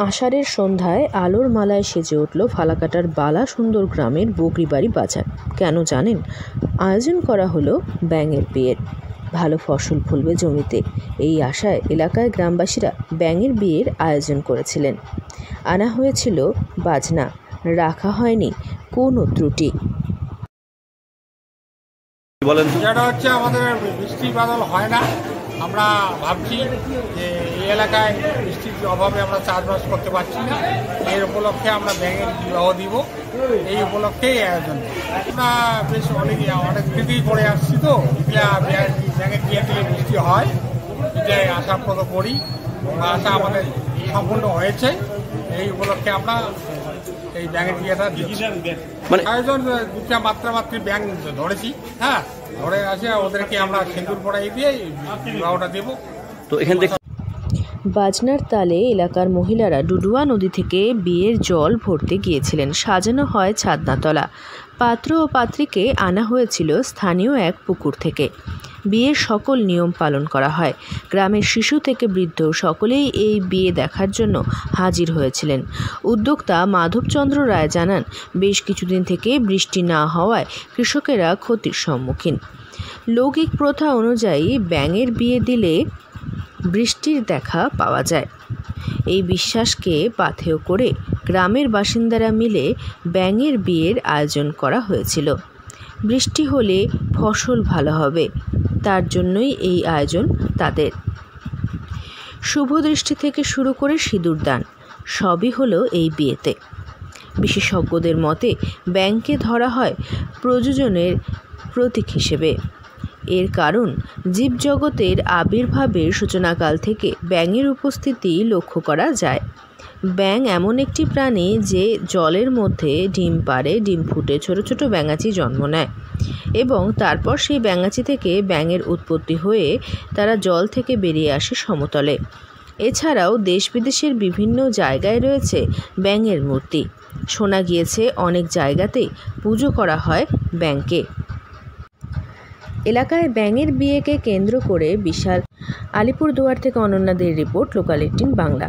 আষাঢ়ের সন্ধ্যায় আলোর মালায় সেজে উঠল ফালাকাটার বালা সুন্দর গ্রামের বকরিবাড়ি বাজার। কেন জানেন? আয়োজন করা হলো ব্যাঙের বিয়ের। ভালো ফসল ফলবে জমিতে, এই আশায় এলাকায় গ্রামবাসীরা ব্যাঙের বিয়ের আয়োজন করেছিলেন। আনা হয়েছিল বাজনা, রাখা হয়নি কোনো ত্রুটি। যেটা হচ্ছে আমাদের বৃষ্টি বাদল হয় না, আমরা ভাবছি যে এই এলাকায় বৃষ্টির অভাবে আমরা চাষবাস করতে পারছি না, এর উপলক্ষে আমরা ব্যাঙের বিবাহ দিব, এই উপলক্ষেই আয়োজন। আমরা বেশ অনেক দিকেই করে আসছি, তো ব্যাঙের বিয়ে থেকে বৃষ্টি হয়, এটাই আশাপ্রদ করি, আশা আমাদের সম্পূর্ণ হয়েছে। এই উপলক্ষে আমরা এই ব্যাঙের বিয়েটা দিচ্ছি। আয়োজন দুটা মাত্রামাত্রিক ব্যাঙ ধরেছি, হ্যাঁ ধরে আসে, ওদেরকে আমরা সিঁদুর পড়াই দিয়ে বিবাহটা দেবো। তো এখান থেকে বাজনার তালে এলাকার মহিলারা ডুডুয়া নদী থেকে বিয়ের জল ভরতে গিয়েছিলেন। সাজানো হয় ছাদনাতলা। পাত্র ও পাত্রীকে আনা হয়েছিল স্থানীয় এক পুকুর থেকে। বিয়ের সকল নিয়ম পালন করা হয়। গ্রামের শিশু থেকে বৃদ্ধ সকলেই এই বিয়ে দেখার জন্য হাজির হয়েছিলেন। উদ্যোক্তা মাধবচন্দ্র রায় জানান, বেশ কিছুদিন থেকে বৃষ্টি না হওয়ায় কৃষকেরা ক্ষতির সম্মুখীন। লৌকিক প্রথা অনুযায়ী ব্যাঙের বিয়ে দিলে বৃষ্টির দেখা পাওয়া যায়। এই বিশ্বাসকে পাথেয় করে গ্রামের বাসিন্দারা মিলে ব্যাঙের বিয়ের আয়োজন করা হয়েছিল। বৃষ্টি হলে ফসল ভালো হবে, তার জন্যই এই আয়োজন তাদের। শুভ দৃষ্টি থেকে শুরু করে সিঁদুর দান সবই হলো এই বিয়েতে। বিশেষজ্ঞদের মতে ব্যাঙকে ধরা হয় প্রজননের প্রতীক হিসেবে। এর কারণ জীবজগতের আবির্ভাবের সূচনাকাল থেকে ব্যাঙের উপস্থিতি লক্ষ্য করা যায়। ব্যাঙ এমন একটি প্রাণী যে জলের মধ্যে ডিম পাড়ে, ডিম ফুটে ছোট ছোট ব্যাঙাচি জন্ম নেয় এবং তারপর সেই ব্যাঙাচি থেকে ব্যাঙের উৎপত্তি হয়ে তারা জল থেকে বেরিয়ে আসে সমতলে। এছাড়াও দেশ বিদেশের বিভিন্ন জায়গায় রয়েছে ব্যাঙের মূর্তি। শোনা গিয়েছে অনেক জায়গাতেই পুজো করা হয় ব্যাঙকে। এলাকায় ব্যাঙের বিয়েকে কেন্দ্র করে বিশাল। আলিপুরদুয়ার থেকে অনন্যাদের রিপোর্ট, লোকাল 18 বাংলা।